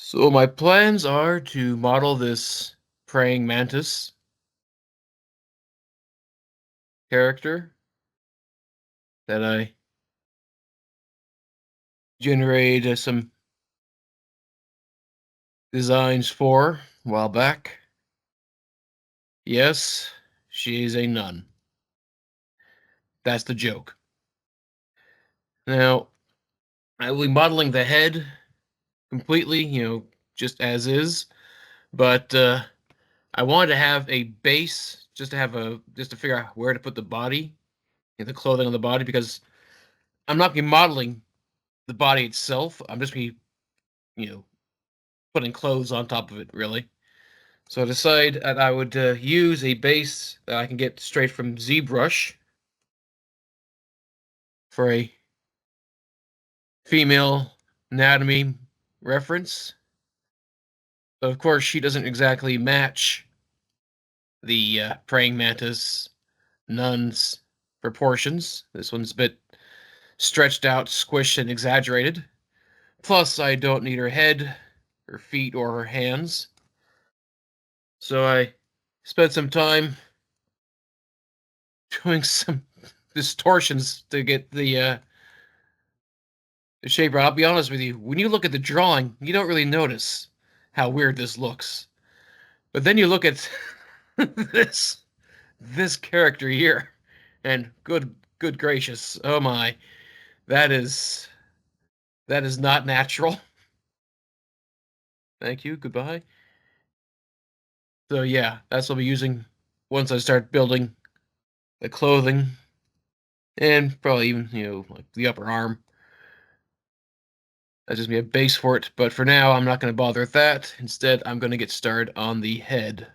So my plans are to model this praying mantis character that I generated some designs for a while back. Yes, she is a nun. That's the joke. Now, I will be modeling the head completely, just as is, but I wanted to have a base just to figure out where to put the body and the clothing on the body because I'm not gonna be modeling the body itself. I'm just gonna be, you know, putting clothes on top of it, really. So I decided that I would use a base that I can get straight from ZBrush for a female anatomy reference. But of course, she doesn't exactly match the praying mantis nun's proportions. This one's a bit stretched out, squished, and exaggerated. Plus, I don't need her head, her feet, or her hands. So I spent some time doing some distortions to get the shape right. I'll be honest with you. When you look at the drawing, you don't really notice how weird this looks. But then you look at this this character here, and good gracious, oh my, that is that is not natural. Thank you. Goodbye. So yeah, that's what I'll be using once I start building the clothing and probably even like the upper arm. That's just be a base for it. But for now, I'm not going to bother with that. Instead, I'm going to get started on the head.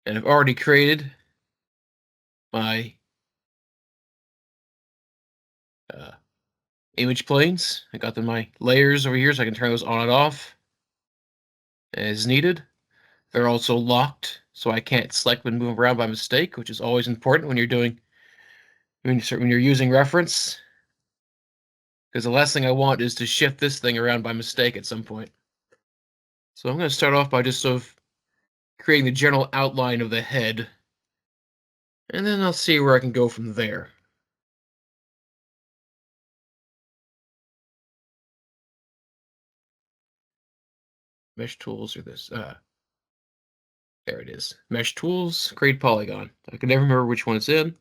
And I've already created my uh, image planes. I got them my layers over here, so I can turn those on and off as needed. They're also locked, so I can't select and move around by mistake, which is always important when you're using reference. Because the last thing I want is to shift this thing around by mistake at some point. So I'm going to start off by just sort of creating the general outline of the head, and then I'll see where I can go from there. Mesh tools or this. There it is. Mesh tools, create polygon. I can never remember which one it's in.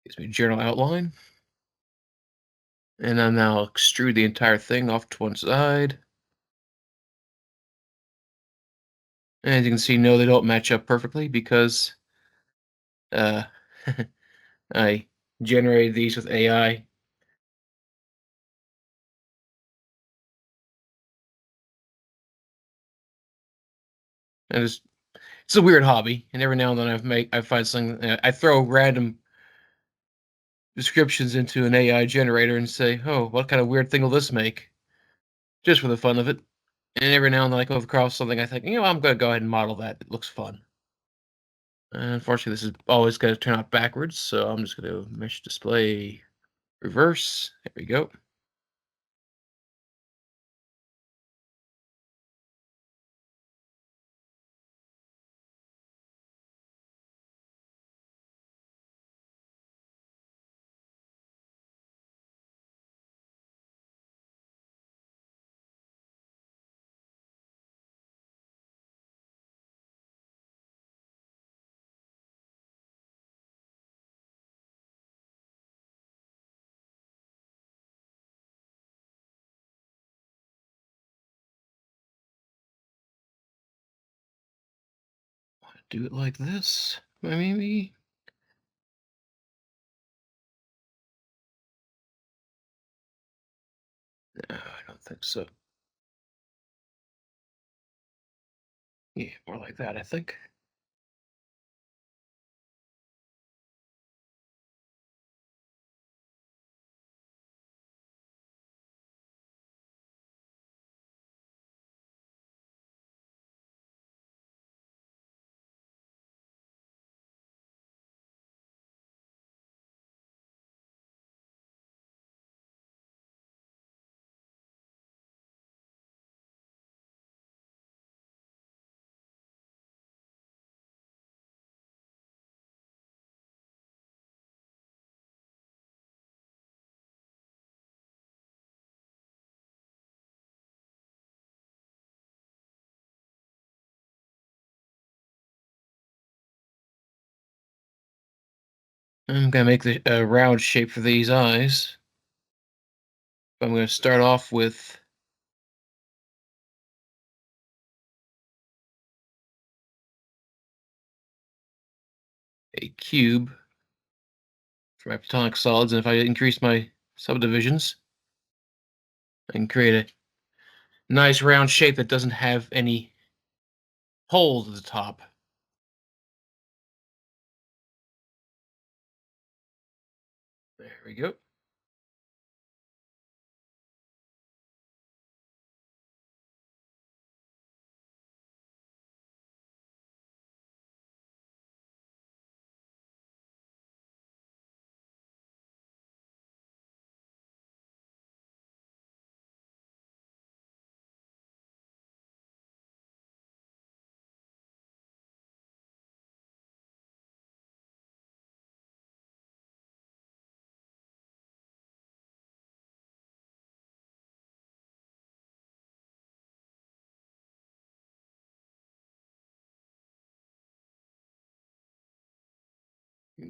Gives me a general outline. And then I'll extrude the entire thing off to one side. And as you can see, no, they don't match up perfectly because uh, I generated these with AI. And it's a weird hobby. And every now and then I find something. I throw random descriptions into an AI generator and say, "Oh, what kind of weird thing will this make?" Just for the fun of it. And every now and then I come across something I think, I'm going to go ahead and model that. It looks fun. Unfortunately, this is always going to turn out backwards, so I'm just going to mesh display reverse. There we go. Do it like this, maybe. No, I don't think so. Yeah, more like that, I think. I'm gonna make the round shape for these eyes. I'm gonna start off with a cube for my platonic solids, and if I increase my subdivisions, I can create a nice round shape that doesn't have any holes at the top. There we go.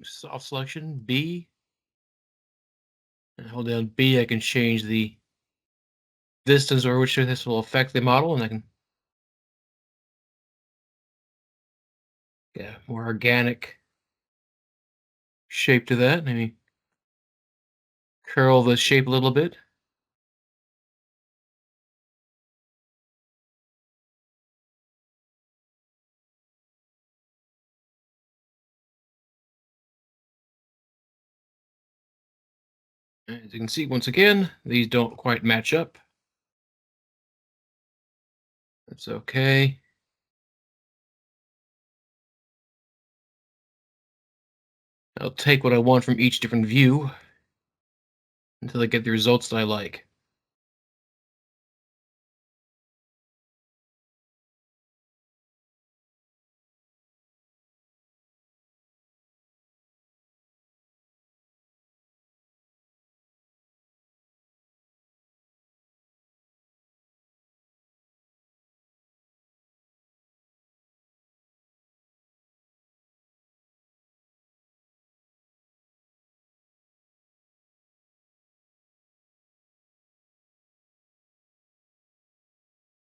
Soft selection, B, and hold down B, I can change the distance over which this will affect the model, and I can get a more organic shape to that. Maybe curl the shape a little bit. As you can see, once again, these don't quite match up. That's okay. I'll take what I want from each different view until I get the results that I like.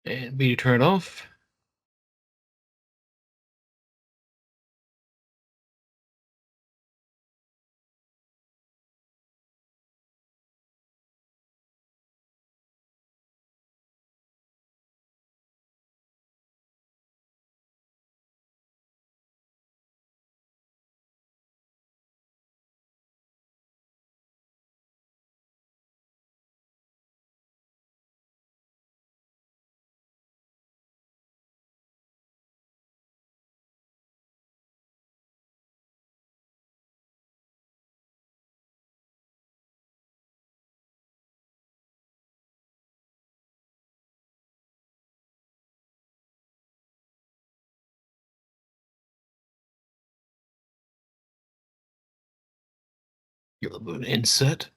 And B to turn it off. Give a little bit of inset.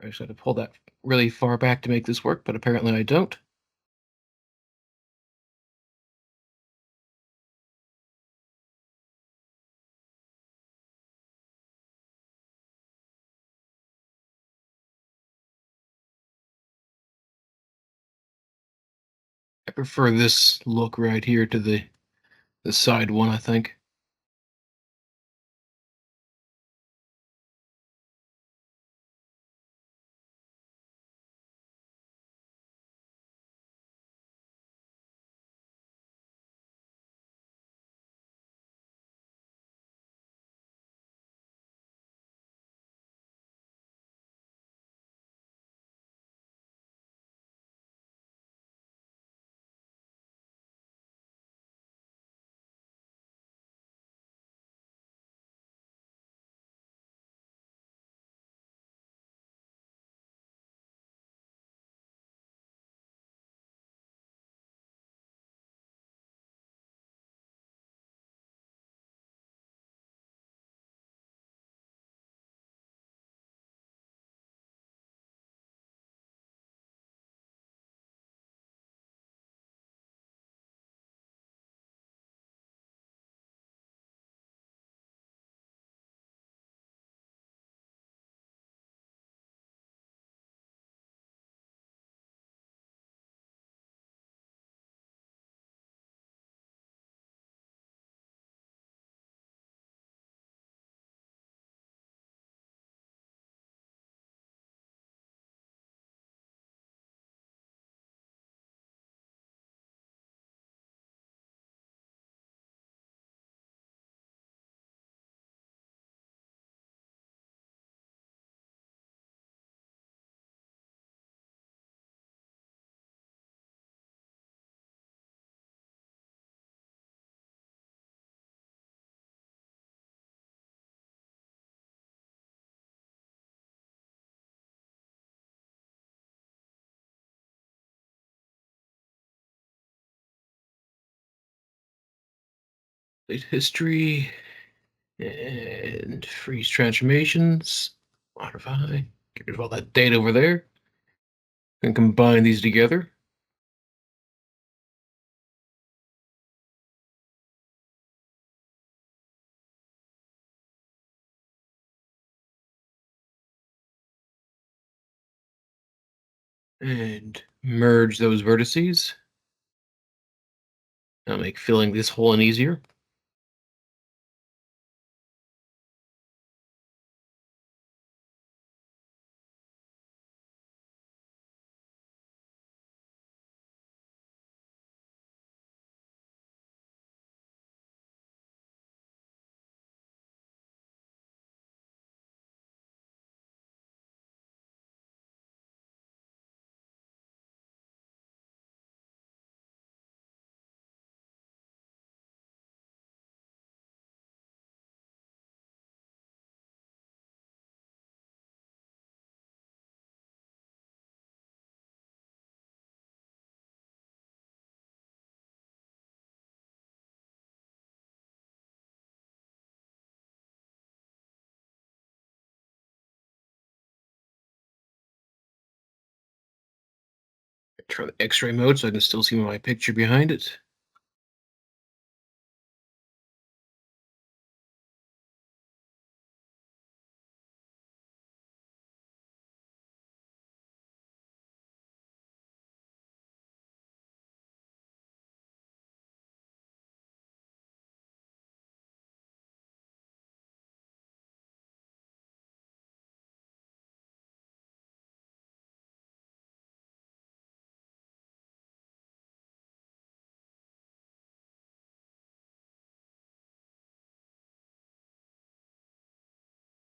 I just had to pull that really far back to make this work, but apparently I don't. prefer this look right here to the side one, I think. Late history and freeze transformations. Modify. Get rid of all that data over there. And combine these together. And merge those vertices. That'll make filling this hole in easier. Try the X-ray mode so I can still see my picture behind it.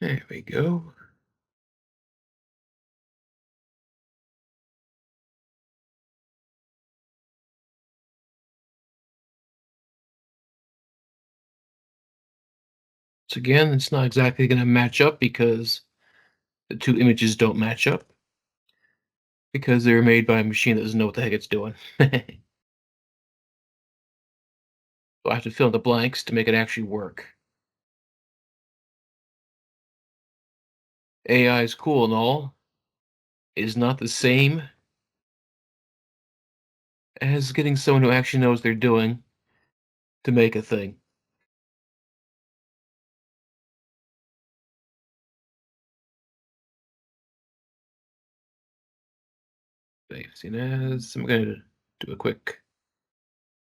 There we go. So again, it's not exactly going to match up because the two images don't match up because they were made by a machine that doesn't know what the heck it's doing. So I have to fill in the blanks to make it actually work. AI is cool and all, is not the same as getting someone who actually knows what they're doing to make a thing. Save scene as. I'm going to do a quick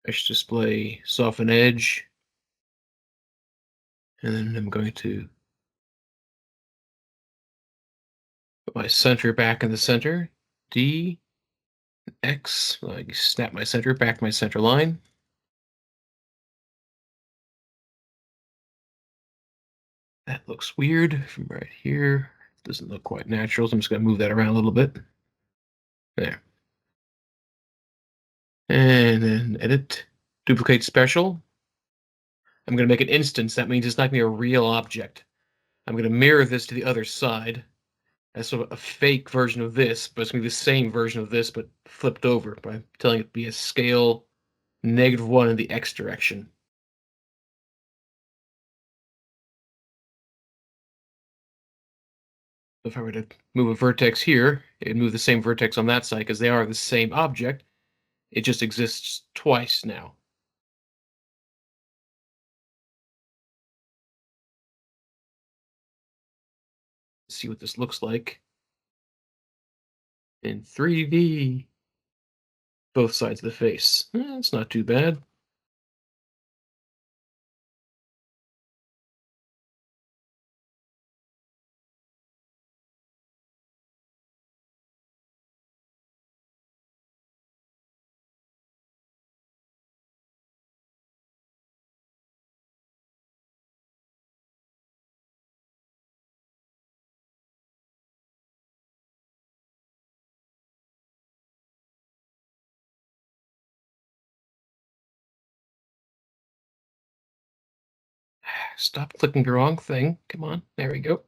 Mesh display, soften edge, and then I'm going to put my center back in the center. D, X, like snap my center back to my center line. That looks weird from right here. Doesn't look quite natural, so I'm just going to move that around a little bit. There. And then edit, duplicate special. I'm going to make an instance. That means it's not going to be a real object. I'm going to mirror this to the other side as sort of a fake version of this, but it's going to be the same version of this, but flipped over by telling it to be a scale -1 in the x direction. If I were to move a vertex here, it'd move the same vertex on that side because they are the same object. It just exists twice now. See what this looks like in 3D. Both sides of the face. It's not too bad. Stop clicking the wrong thing. Come on. There we go.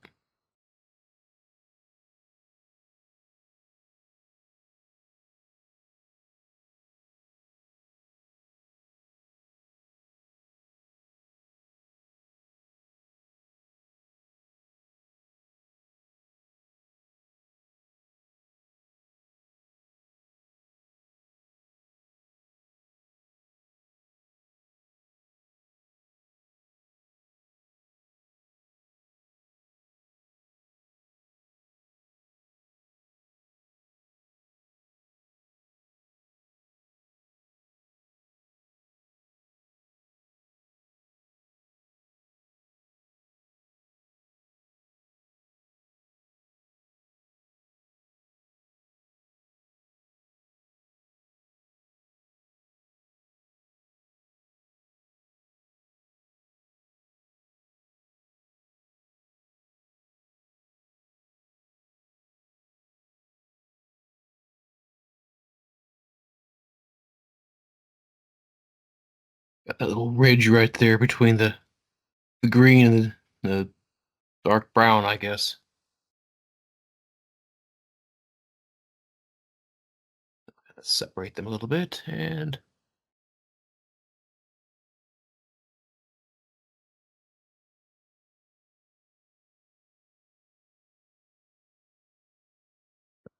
Got that little ridge right there between the green and the dark brown, I guess. Let's separate them a little bit, and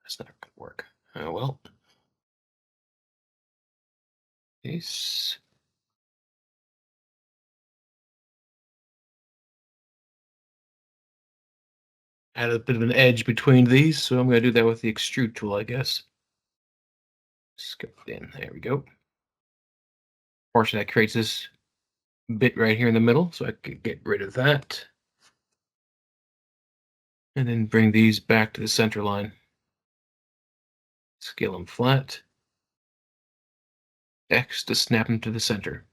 that's not going to work. Oh well. Ace. Add a bit of an edge between these, so I'm going to do that with the extrude tool, I guess. Skip it in. There we go. Portion that creates this bit right here in the middle, so I could get rid of that. And then bring these back to the center line. Scale them flat. X to snap them to the center.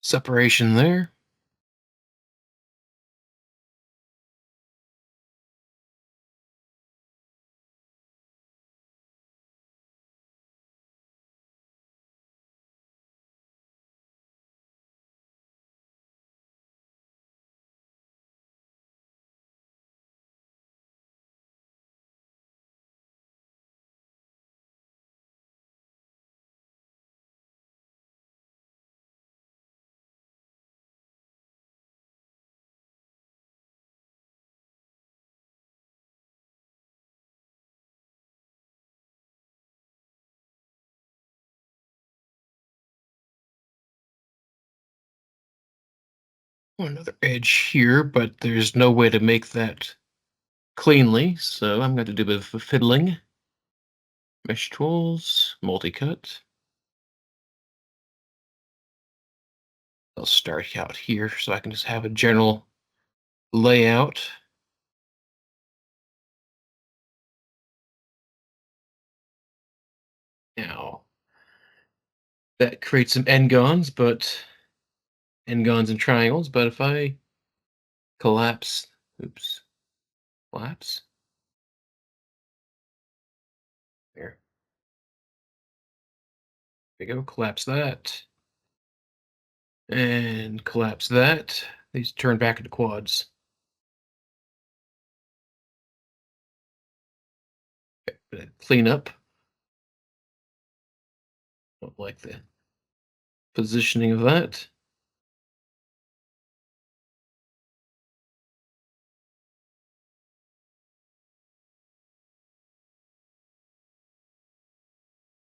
Separation there. Another edge here, but there's no way to make that cleanly, so I'm going to do a bit of fiddling. Mesh tools, multi-cut. I'll start out here so I can just have a general layout. Now, that creates some n-gons and triangles, but if I collapse, oops, collapse, there we go, collapse that, and collapse that. These turn back into quads. Clean up. Don't like the positioning of that.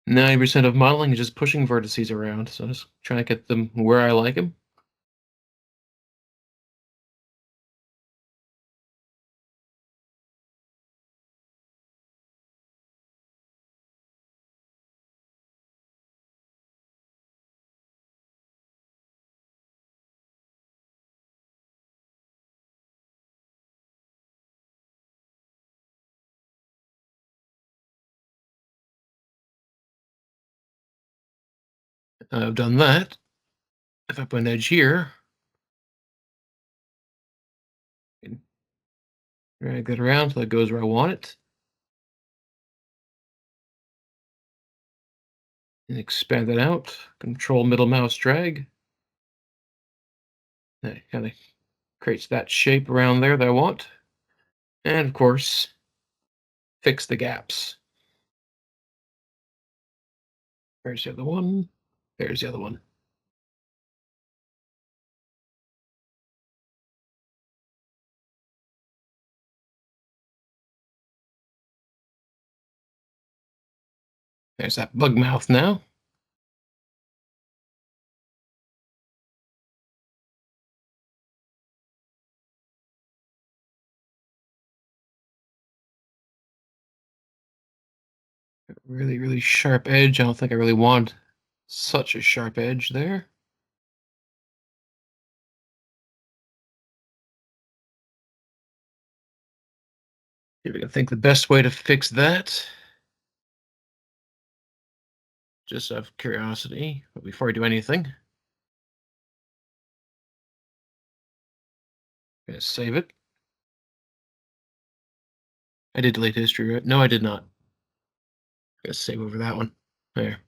90% of modeling is just pushing vertices around, so just trying to get them where I like them. I've done that. If I put an edge here, and drag that around so it goes where I want it, and expand that out. Control middle mouse drag. That kind of creates that shape around there that I want. And of course, fix the gaps. There's the other one. There's the other one. There's that bug mouth now. Really, really sharp edge. I don't think I really want such a sharp edge there. Here we go. I think the best way to fix that, just out of curiosity, but before I do anything, I'm gonna save it. I did delete history, right? No, I did not. Gonna save over that one. There.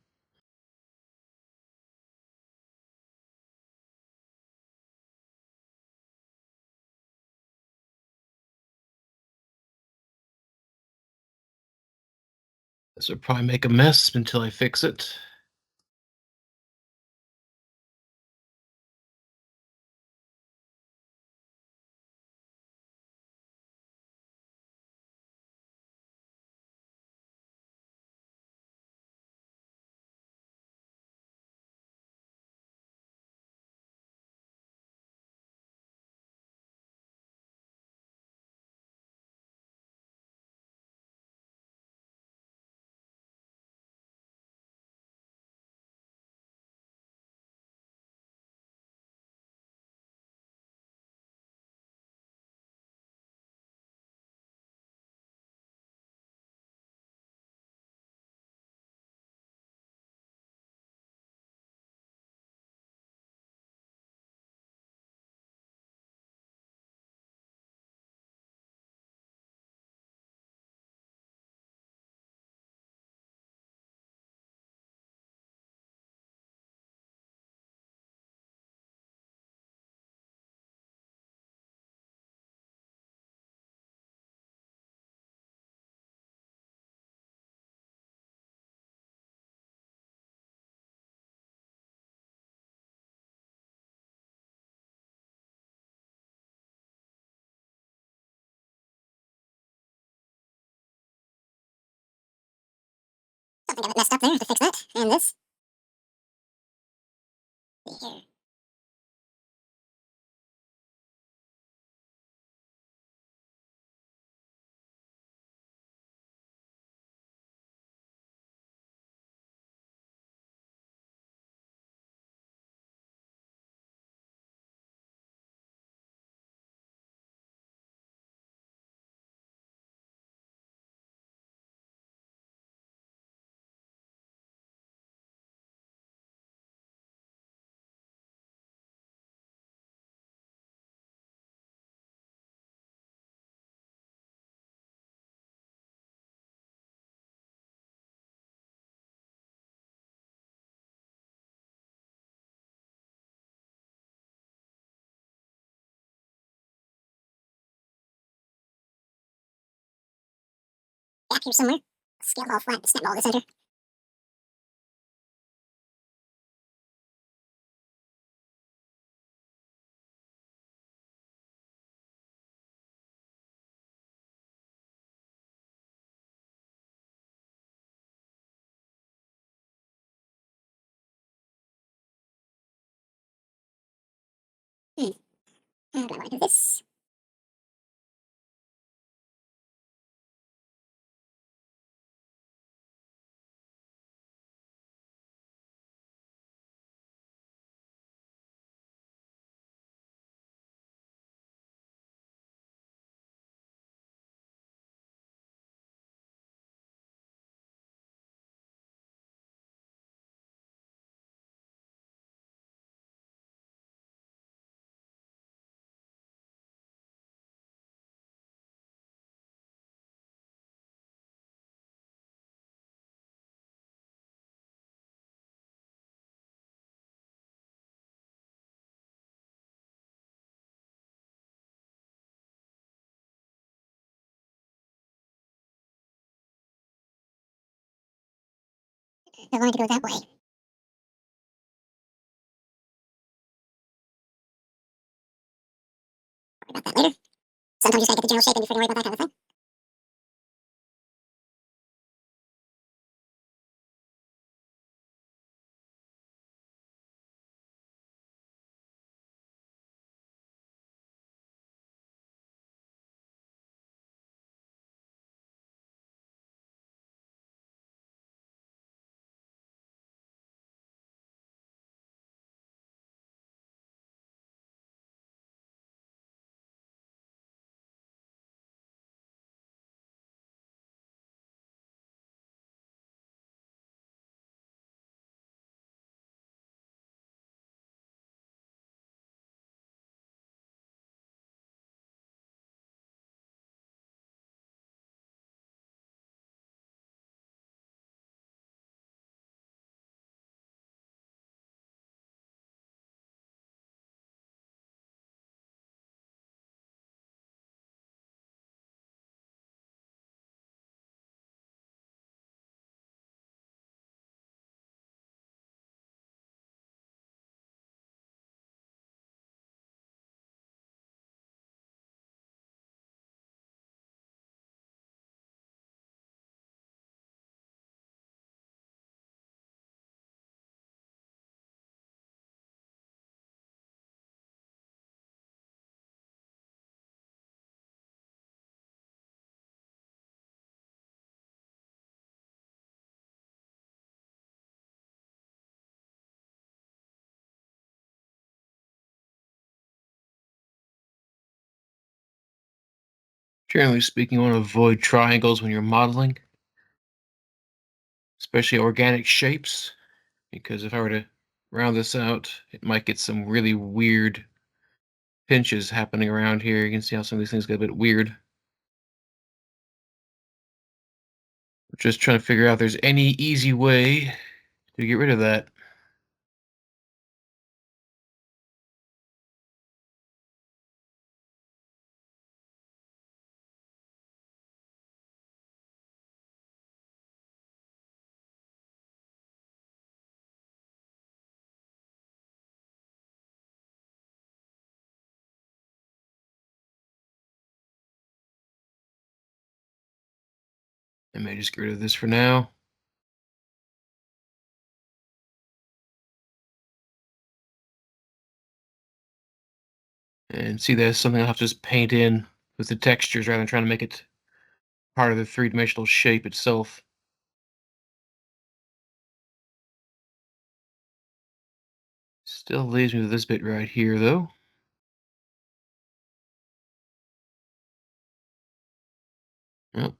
This will probably make a mess until I fix it. Something got messed up there to fix that. And this. See here. here somewhere. Scale ball flat, snap ball to the center. Hmm. How do I want to do this? I wanted to go that way. Worry about that later. Sometimes you just gotta get the general shape and you freaking worry about that kind of thing. Generally speaking, you want to avoid triangles when you're modeling, especially organic shapes, because if I were to round this out, it might get some really weird pinches happening around here. You can see how some of these things get a bit weird. I'm just trying to figure out if there's any easy way to get rid of that. I may just get rid of this for now. And see, that's something I'll have to just paint in with the textures rather than trying to make it part of the three-dimensional shape itself. Still leaves me with this bit right here, though. Yep.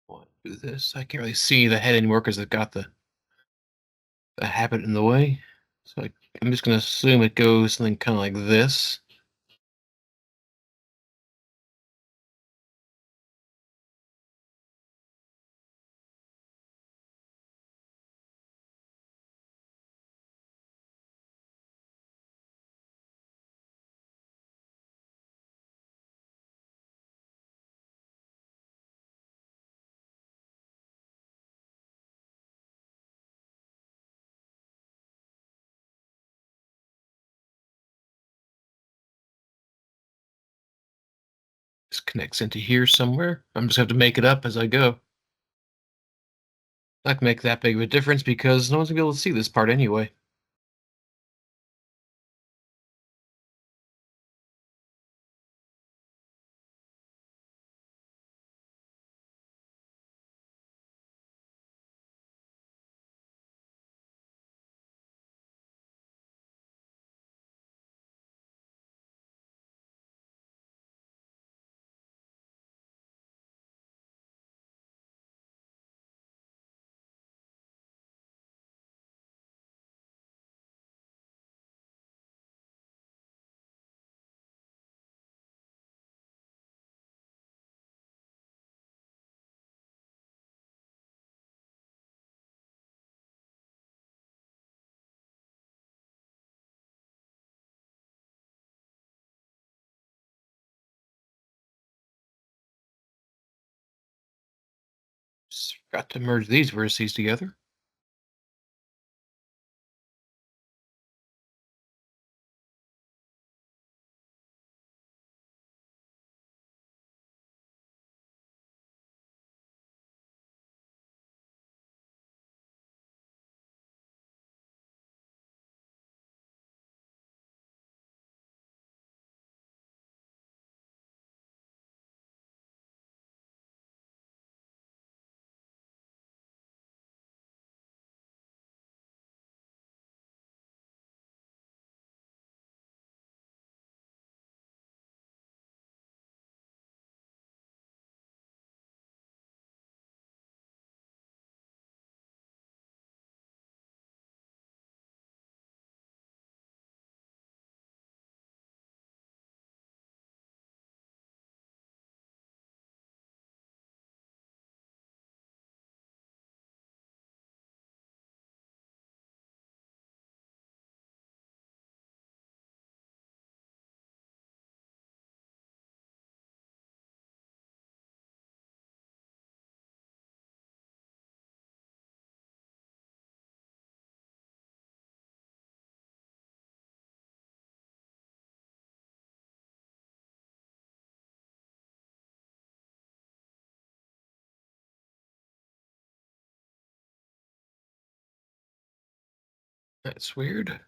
Want to do this? I can't really see the head anymore because I've got the habit in the way. So I'm just gonna assume it goes something kind of like this. This connects into here somewhere. I'm just gonna have to make it up as I go. Not gonna make that big of a difference because no one's gonna be able to see this part anyway. Just forgot to merge these vertices together. That's weird.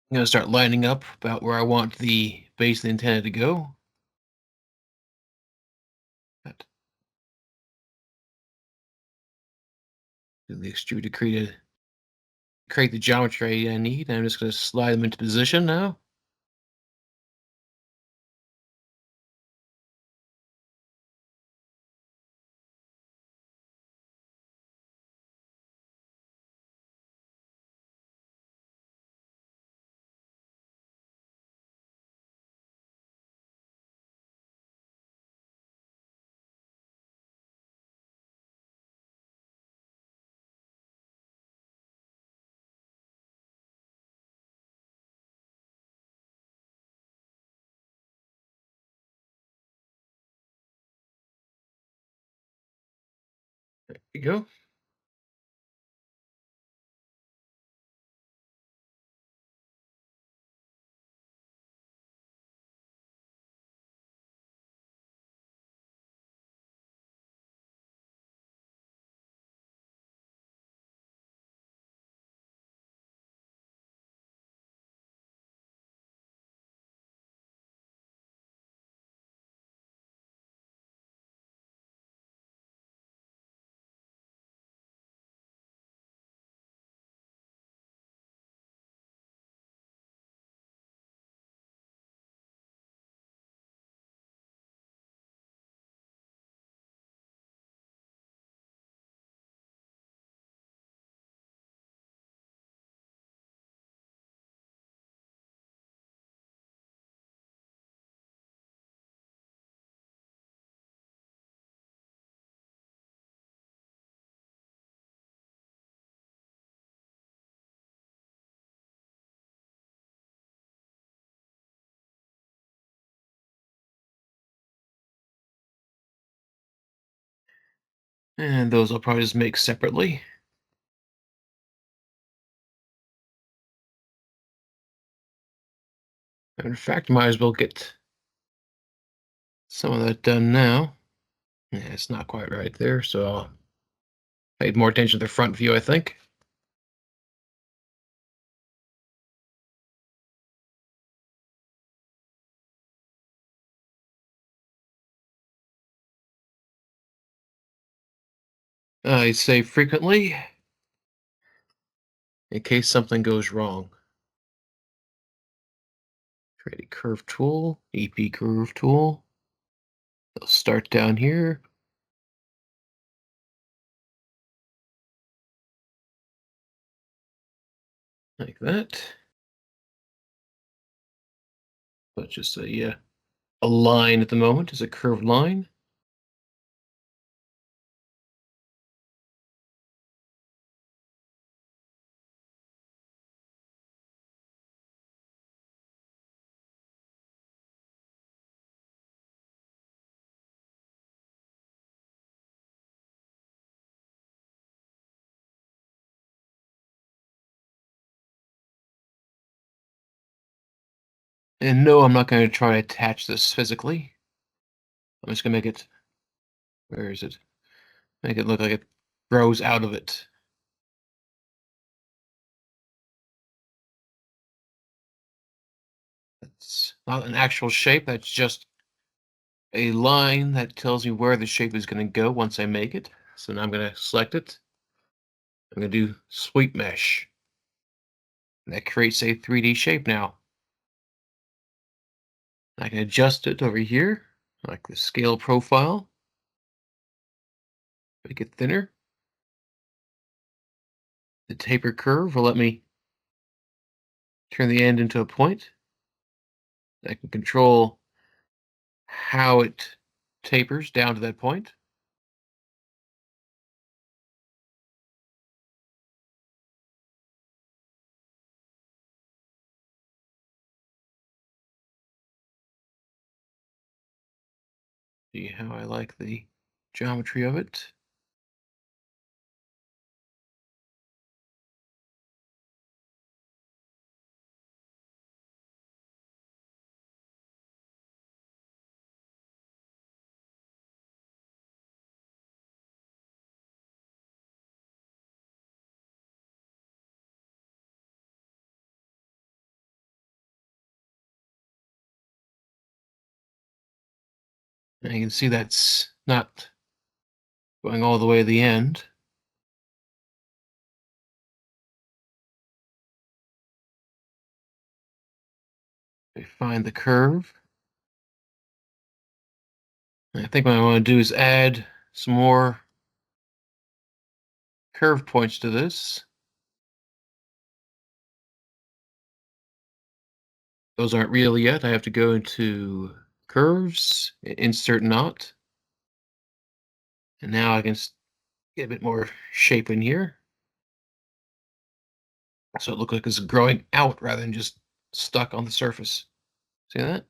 I'm gonna start lining up about where I want the base of the antenna to go. Got the extrude to create the geometry I need. I'm just gonna slide them into position now. There you go. And those I'll probably just make separately. In fact, might as well get some of that done now. Yeah, it's not quite right there, so I'll pay more attention to the front view, I think. I say frequently in case something goes wrong. Create a curve tool, EP curve tool. I'll start down here. Like that. But just a line at the moment is a curved line. And no, I'm not going to try to attach this physically. I'm just going to make it, where is it? Make it look like it grows out of it. That's not an actual shape, that's just a line that tells me where the shape is going to go once I make it. So now I'm going to select it. I'm going to do sweep mesh. And that creates a 3D shape now. I can adjust it over here, like the scale profile, make it thinner. The taper curve will let me turn the end into a point. I can control how it tapers down to that point. See how I like the geometry of it. And you can see that's not going all the way to the end. We find the curve. And I think what I want to do is add some more curve points to this. Those aren't real yet. I have to go into curves, insert knot, and now I can get a bit more shape in here. So it looks like it's growing out rather than just stuck on the surface. See that?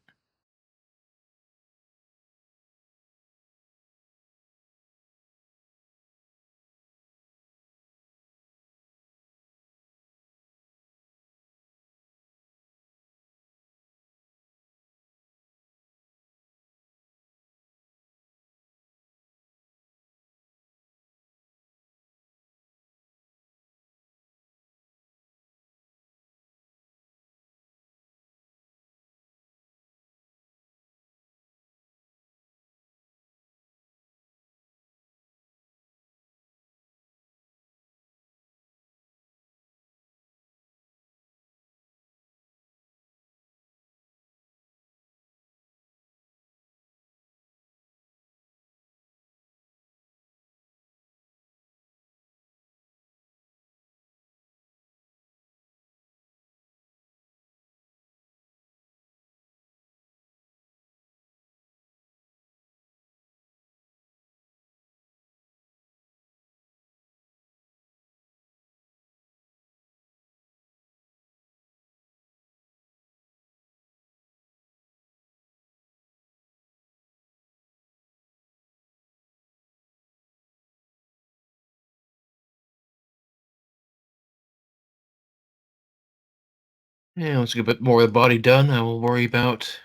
Yeah, once I get a bit more of the body done, I will worry about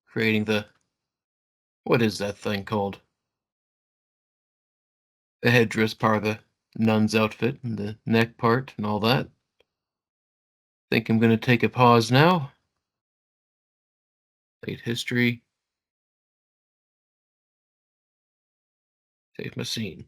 creating the what is that thing called? The headdress part of the nun's outfit and the neck part and all that. Think I'm gonna take a pause now. Late history. Save my scene.